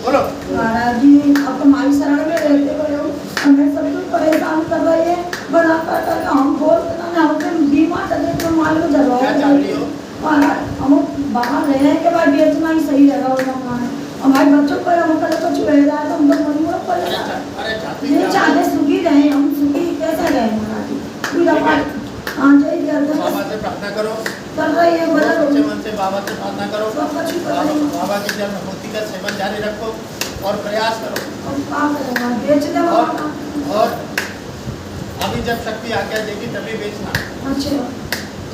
बोलो। महाराज जी आप हमारी शरण में रहते हुए हो, हमें सब कुछ परेशान कर रहे हैं, बना कर हम बोलते ना हम पे बीमार चले तो मालूम जलवा क्या चाहती हो? महाराज हम बाहर रहने के बाद बेचना ही सही रहेगा वो हमारा, हमारे बच्चों पर हम कल कुछ रह रहा है तो हम तो मजबूर पड़ेगा। ये चाहते सुखी रहे, हम सुखी कैसे रहे महाराज जी? हाँ जय बाबा से प्रार्थना करो, कर रही है बड़ा सच्चे मन से बाबा से प्रार्थना करो, बाबा की जल विभूति का सेवन जारी रखो और प्रयास करो। और अभी जब शक्ति आज्ञा देगी तभी बेचना। अच्छा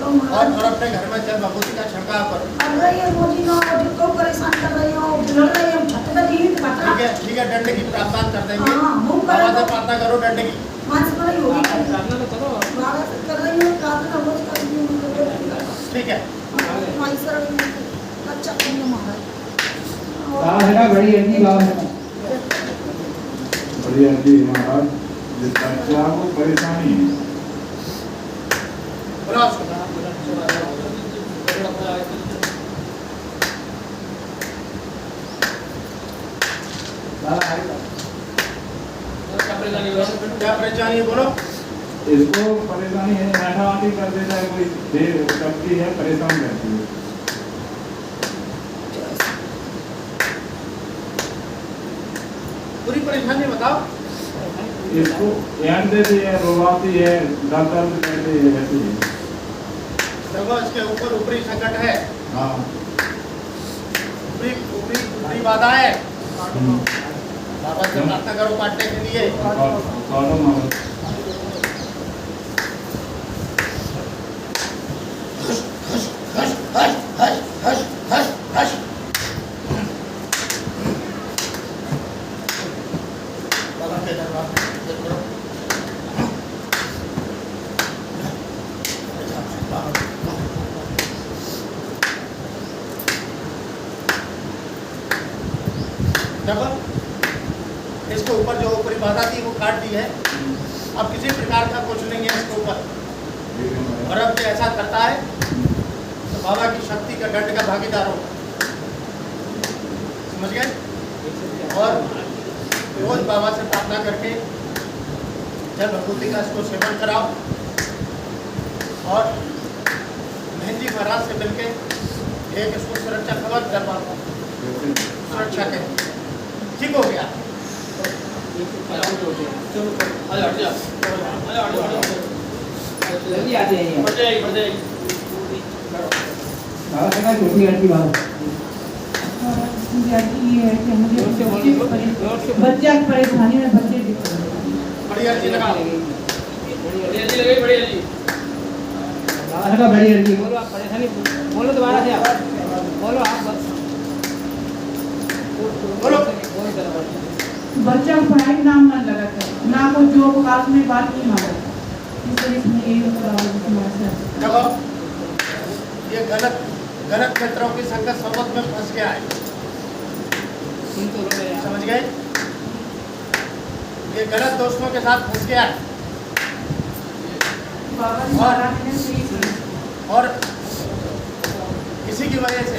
तो और अपने घर में जल विभूति का छिड़काव करो। कर रही है मोदी ना को परेशान कर रही हो, लड़ रही है छत का जीत पता। ठीक है दंड की प्रार्थना कर देंगे। हां वो बाबा से प्रार्थना करो दंड की। मानस पर ही होगी प्रार्थना तो करो, बाबा से कर रही हो प्रार्थना रोज कर रही हूं। ठीक है माई शरण में अच्छा करना महाराज। है बड़ी अच्छी बात है, बड़ी अच्छी महाराज। जिस बच्चा को परेशानी है बोलो। क्या परेशानी है बोलो। इसको परेशानी है, ऐठावाटी कर देता है, कोई देर करती है, परेशान रहती है। पूरी परेशानी बताओ। इसको याद देती है, रोवाती है, दर्द करती है, रहती है। देखो इसके ऊपर ऊपरी संकट है। हाँ ऊपरी बाधा है। बाबा से प्रार्थना करो काटने के लिए। इसके ऊपर जो ऊपरी बाधा थी वो काट दी है। अब किसी प्रकार का कुछ नहीं है इसके ऊपर। और अब जो ऐसा करता है तो बाबा की शक्ति का दंड का भागीदार हो, समझ गए। और रोज बाबा से प्रार्थना करके जल विभूति का इसको सेवन कराओ और महंजी महाराज से मिलके एक इसको सुरक्षा कवच करवाओ, सुरक्षा के। ठीक हो गया। जल्दी आ जाइए। बढ़ जाएगी। छोटी अच्छी बात ये है कि मुझे बच्चे परेशानी में बच्चे बढ़िया जी लगा। बढ़िया जी लगे, बढ़िया जी। बड़ी अच्छी बोलो, आप परेशानी बोलो दोबारा से, आप बोलो, आप बोलो। बच्चा को पढ़ाई में नाम ना लगा था, ना को जो क्लास में बात नहीं मांगा, इसमें यही देखो ये गलत मित्रों की संगत सोबत में फंस गया है, समझ गए। ये गलत दोस्तों के साथ फंस गया है और इसी की वजह से,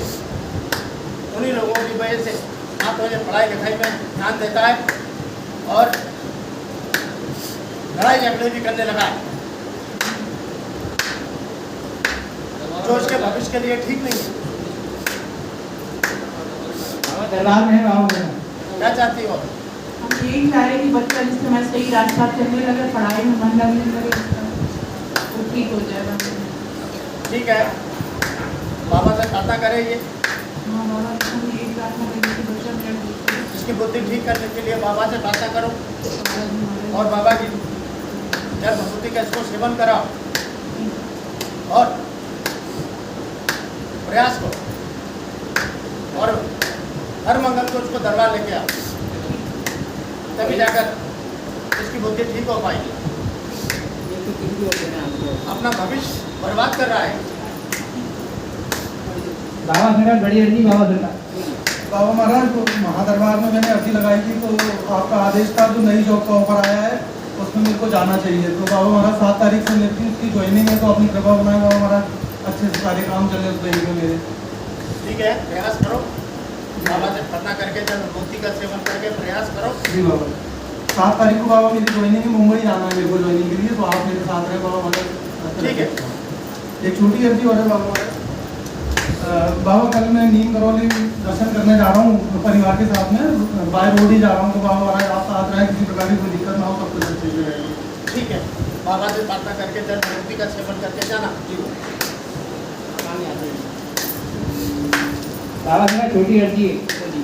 उन्हीं लोगों की वजह से ना तो ये पढ़ाई लिखाई में ध्यान देता है और लड़ाई झगड़े भी करने लगा है, जो उसके भविष्य के लिए ठीक नहीं है। दरबार में है। क्या चाहती हो? हम यही चाह रहे कि बच्चा जिस समय सही रास्ता चलने लगे, पढ़ाई में मन लगने लगे, वो ठीक हो जाएगा। ठीक है, बाबा से प्रार्थना करेंगे। हाँ बाबा हम यही प्रार्थना करेंगे कि बच्चा मेरा इसकी बुद्धि ठीक करने के लिए बाबा से प्रार्थना करो और बाबा की जल विभूति का इसको सेवन कराओ और प्रयास करो और हर मंगल को उसको दरबार लेके आओ, तभी जाकर इसकी बुद्धि ठीक हो पाएगी। अपना भविष्य बर्बाद कर रहा है। बाबा सरकार बड़ी अर्जी, बाबा सरकार। बाबा महाराज को महादरबार में मैंने अर्जी लगाई थी, तो आपका आदेश था जो नई जॉब का ऑफर आया है उसमें मेरे को जाना चाहिए। तो बाबा महाराज 7 तारीख से मेरी उसकी ज्वाइनिंग है, तो अपनी कृपा बनाए बाबा महाराज, अच्छे से सारे काम चले उस में मेरे। ठीक है, प्रयास करो बाबा से प्रार्थना करके जल विभूति का सेवन करके प्रयास करो। जी बाबा। 7 तारीख को बाबा मेरी ज्वाइनिंग है, मुंबई जाना है मेरे को ज्वाइनिंग के लिए, तो आप मेरे साथ रहे बाबा मदद। ठीक है। एक छोटी अर्जी और है बाबा। बाबा कल मैं नीम करौली दर्शन करने जा रहा हूँ परिवार के साथ में, बाय रोड ही जा रहा हूँ, तो बाबा महाराज आप साथ रहें, किसी प्रकार की कोई दिक्कत ना हो, सब कुछ अच्छे से रहेगी। ठीक है, बाबा से प्रार्थना करके जल विभूति का सेवन करके जाना। बाबा जी का छोटी अर्जी है।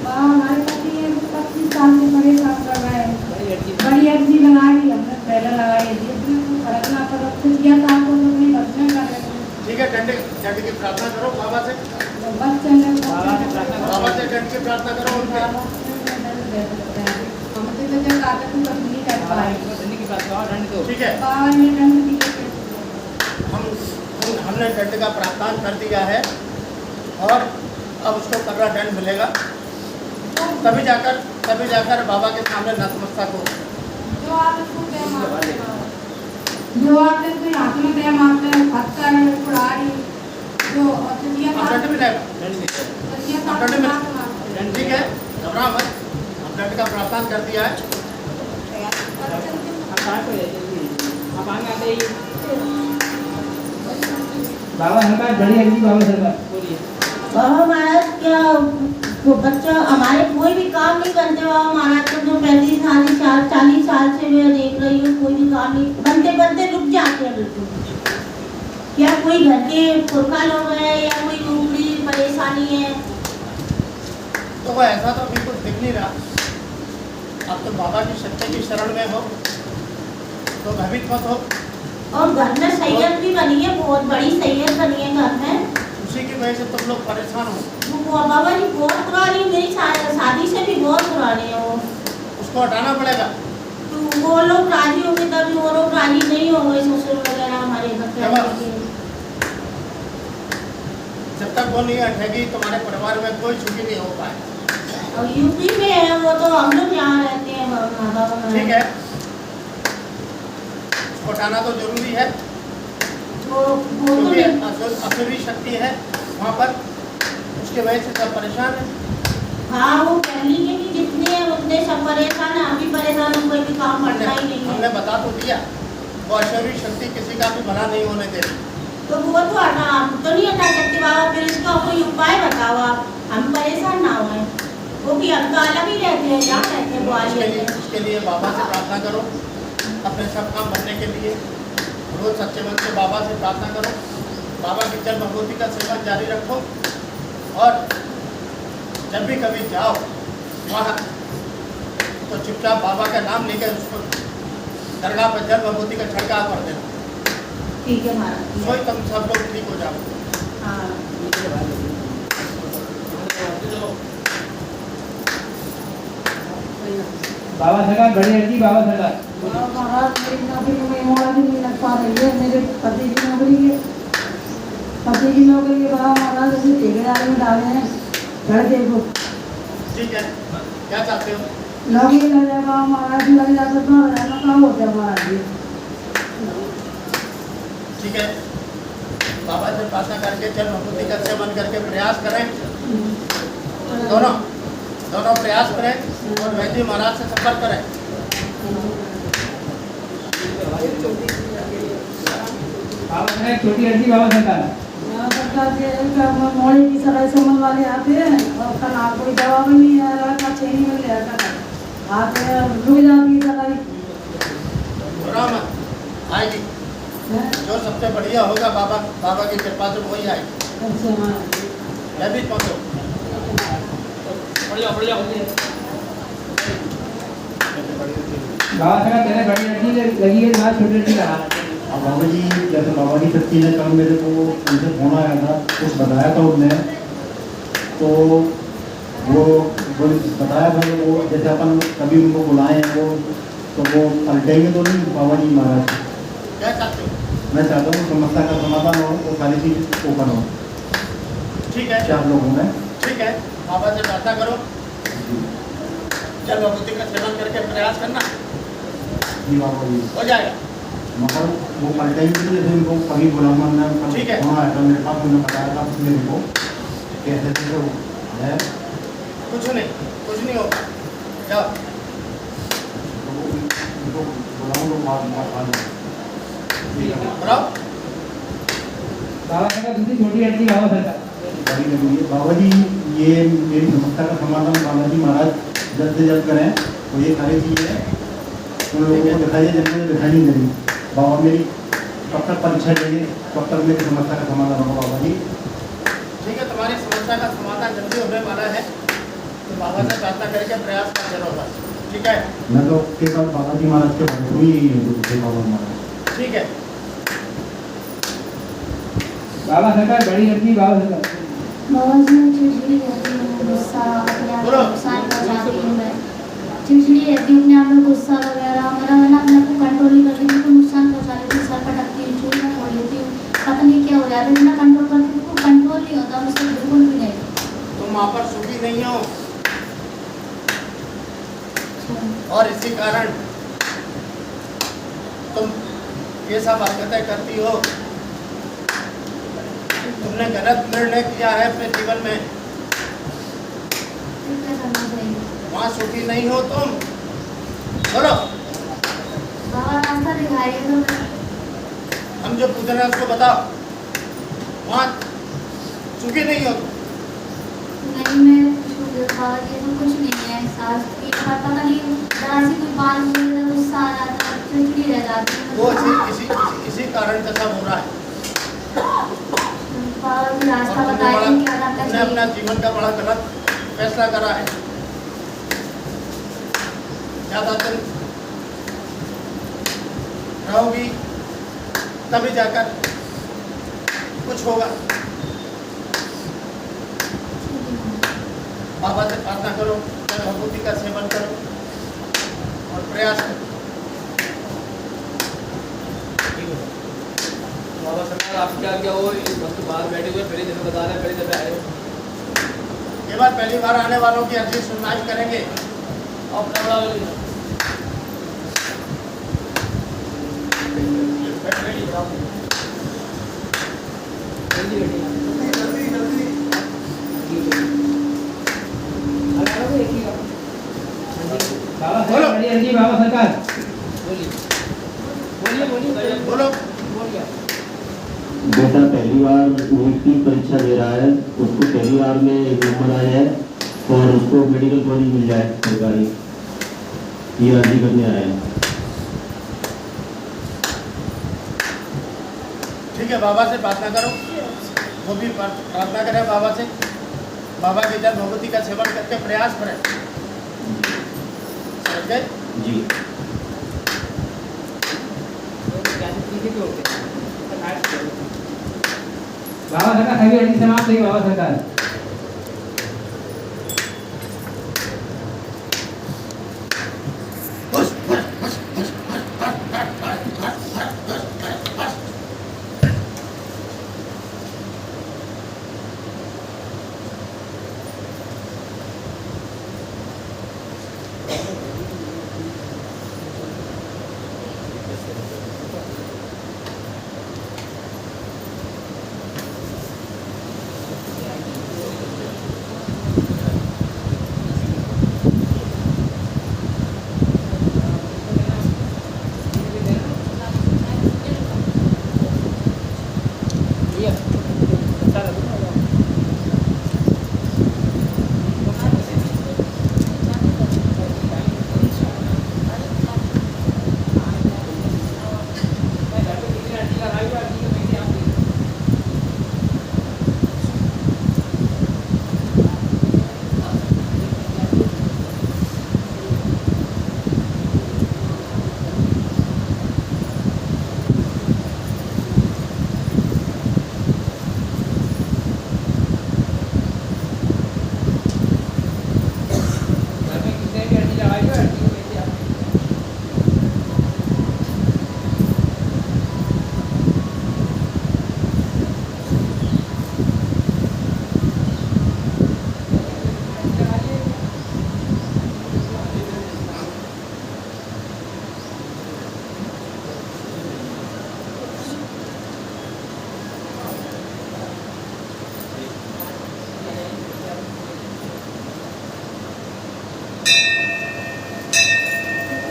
हमारे पति 25 साल से परेशान कर रहे हैं। बड़ी अर्जी बड़ी अर्जी लगा दी हमने, पहले लगाई थी, इसमें कोई फर्क ना पड़ा, कुछ किया था आपको तो अपने दर्शन कर रहे थे। ठीक है, डंडे डंडे की प्रार्थना करो बाबा से। तो बस चले बाबा से प्रार्थना करो। बाबा से डंडे की प्रार्थना करो उनके। हमसे तो जब आते तो कभी नहीं कर पाए। दंड की बात करो, दंड दो। ठीक है, बाबा ने दंड दिए। हमने दंड का प्रावधान कर दिया है और अब उसको कर्रा दंड मिलेगा, तभी जाकर बाबा के सामने नतमस्तक हो। जो आप इसको दे मारते हैं, जो आप इसको हाथ में दे मारते हैं, पत्थर कुड़ारी जो अतिया अब दंड मिलेगा। दंड दे। अब दंड मिलेगा। ठीक है, घबरा मत, अब दंड का प्रावधान कर दिया है। आप कहाँ पे है? आप आगे आते ही बाबा हल्का बड़ी अर्जी बाबा सरकार बोलिए। बाबा महाराज क्या वो बच्चा हमारे कोई भी काम नहीं करते बाबा महाराज, तो जो 35 साल 40 साल से मैं देख रही हूँ, कोई भी काम नहीं बनते बनते रुक जाते हैं बिल्कुल। क्या कोई घर के पुरखा लोग हैं या कोई दूसरी परेशानी है? तो वो ऐसा तो बिल्कुल दिख नहीं रहा। अब तो बाबा की सत्य की शरण में हो तो भयभीत मत हो। और घर में सैयद भी बनी है, बहुत बड़ी सैयद बनी है घर में, उसी की वजह से तुम लोग परेशान हो। वो बाबा जी बहुत पुरानी, मेरी शादी से भी बहुत पुरानी है वो। उसको हटाना पड़ेगा। तो वो लोग राजी होंगे तभी, वो लोग राजी नहीं होंगे ससुर वगैरह हमारे घर पे आने के लिए। जब तक वो नहीं हटेगी तुम्हारे परिवार में कोई छुट्टी नहीं हो पाए। और यूपी में है वो, तो हम लोग यहाँ रहते हैं बाबा। ठीक है, उसको हटाना तो जरूरी है वो तो क्योंकि नहीं। असुरी शक्ति है वहाँ पर, उसके वजह से सब परेशान है। हाँ वो पहली के भी जितने हैं उतने सब परेशान है, हम भी परेशान हैं, कोई भी काम करना ही नहीं हमने है। बता तो दिया, वो असुरी शक्ति किसी का भी भला नहीं होने देती। तो वो तो हटा, हम तो नहीं हटा सकते बाबा, फिर इसका कोई उपाय बताओ आप, हम परेशान ना होए। वो भी हम तो अलग ही रहते हैं, जहाँ रहते हैं ग्वालियर में। उसके लिए बाबा से प्रार्थना करो, अपने सब काम बनने के लिए रोज सच्चे मन से बाबा से प्रार्थना करो। बाबा की जल भगवती का सेवन जारी रखो और जब भी कभी जाओ वहाँ तो चुपचाप बाबा का नाम लेकर उसको दरगाह पर जल भगवती का छिड़काव कर देना। ठीक है महाराज। सोई तुम सब लोग ठीक हो जाओ। हाँ बाबा सरकार बड़ी अर्जी बाबा सरकार। महाराज मेरी नौकरी में मोबाइल नहीं लग पा रही है, मेरे पति की नौकरी है, पति की नौकरी के बाबा महाराज ऐसे ठेकेदार में डाले हैं लड़के को। ठीक है, क्या चाहते हो? नौकरी लग जाए बाबा महाराज, लग जाए तो अपना रहना काम हो जाए महाराज जी। ठीक है, बाबा से प्रार्थना करके जल भगवती का सेवन करके प्रयास करें, दोनों प्रयास करें और वैद्य महाराज से संपर्क करें। बाबा सरकार छोटी अर्जी बाबा सरकार। सरकार से मोड़ी की सराय समझ वाले आते हैं और कल आप कोई जवाब नहीं आ रहा था, छः नहीं मिल रहा था, आते हैं रुक जाती है सराय। आएगी जो सबसे बढ़िया होगा, बाबा की कृपा से वही आएगी। अच्छा मैं भी पहुँचो, बढ़ जाओ। बाबा सरकार पहले बड़ी अर्जी लगी है, बाद छोटी अर्जी लगा। अब बाबा जी जैसे बाबा की शक्ति ने कल मेरे को उनसे फोन आया था, कुछ बताया था उनने, तो वो बताया था वो जैसे अपन कभी उनको बुलाए हैं वो, तो वो पलटेंगे तो नहीं बाबा जी महाराज। क्या चाहते हो? मैं चाहता हूँ समस्या का समाधान हो, वो सारी चीज़ ओपन हो। ठीक है, 4 लोगों में। ठीक है, बाबा से प्रार्थना करो, जल भगवती का सेवन करके प्रयास करना, जी बाबा जी हो जाएगा। मगर वो पलटेंगे तो जैसे उनको कभी बुलाना मैं ठीक है। फोन आया था मेरे पास, उन्होंने बताया था मेरे को कैसे कैसे है, कुछ नहीं होगा। जाओ। बुलाओ। बाबा सरकार दूसरी छोटी अर्जी बाबा सरकार। बाबा जी, ये मेरी समस्या का समाधान बाबा जी महाराज जल्द से जल्द करें। तो ये सारी चीज़ें उन लोगों को दिखाइए जिन्होंने दिखाई नहीं दे रही। बाबा मेरी कब तक परीक्षा लेंगे, कब तक मेरी समस्या का समाधान होगा बाबा जी? ठीक है, तुम्हारी समस्या का समाधान जल्दी होने वाला है, तो बाबा से प्रार्थना करके प्रयास करते रहो बस। ठीक है, मैं तो केवल बाबा जी महाराज के भक्त ही बाबा महाराज। ठीक है। बाबा सरकार बड़ी अर्जी बाबा सरकार। बाबा जी मैं चिड़चिड़ी रहती हूँ, गुस्सा अपने आप को नुकसान पहुँचाती हूँ। मैं चिड़चिड़ी रहती हूँ, अपने आप में गुस्सा वगैरह मेरा है ना, अपने आप को कंट्रोल नहीं करती हूँ, तो नुकसान पहुँचा लेती हूँ, सर पटकती हूँ, चूल में फोड़ लेती हूँ। पता नहीं क्या हो जाता है, इतना कंट्रोल करती हूँ, कंट्रोल नहीं होता मुझसे बिल्कुल भी नहीं। तुम वहाँ पर सुखी नहीं हो और इसी कारण तुम ये सब हरकतें करती हो। तुमने गलत निर्णय किया है अपने जीवन में, क्या करना चाहिए? वहाँ सुखी नहीं हो तुम। बोलो, बाबा रास्ता दिखाइए तो मैं हम जो पूछ रहे हैं उसको बताओ। वहाँ सुखी नहीं हो तुम। नहीं, मैं बाबा जी तो कुछ नहीं है, सास की पता नहीं, जरा सी कोई बात बोले तो गुस्सा आ जाता है, चिड़चिड़ी रह जाती है। वो इसी कारण का सब हो रहा है। बाबा जी रास्ता और बताइए क्या करना तुमने चाहिए। अपना जीवन का बड़ा गलत फैसला करा है। ज़्यादा दिन रहोगी तभी जाकर कुछ होगा। बाबा से प्रार्थना करो, भगवती का सेवन करो और प्रयास करो। बाबा सरकार आप क्या हो, इस वक्त बाहर बैठे हुए पहले दिन बता रहे हैं, पहले दिन आए हो। ये बार पहली बार आने वालों की अर्जी सुनवाई करेंगे। और कमरा वाली बाबा सरकार बड़ी अर्जी बाबा सरकार। बोलो। बेटा पहली बार नीट की परीक्षा दे रहा है, उसको पहली बार में एक नंबर आया है और उसको मेडिकल कॉलेज मिल जाए सरकारी, ये अर्जी करने आया है। ठीक है, बाबा से प्रार्थना करो, वो भी प्रार्थना करें बाबा से। बाबा के जल भगवती का सेवन करके प्रयास करें। समझ गए? जी बाबा सरकार सभी अर्जी समाप्त हुई बाबा सरकार।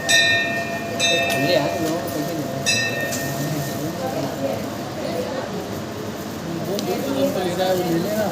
ले आए लोगों को पैसे नहीं वो ले रहा है वो ले लेना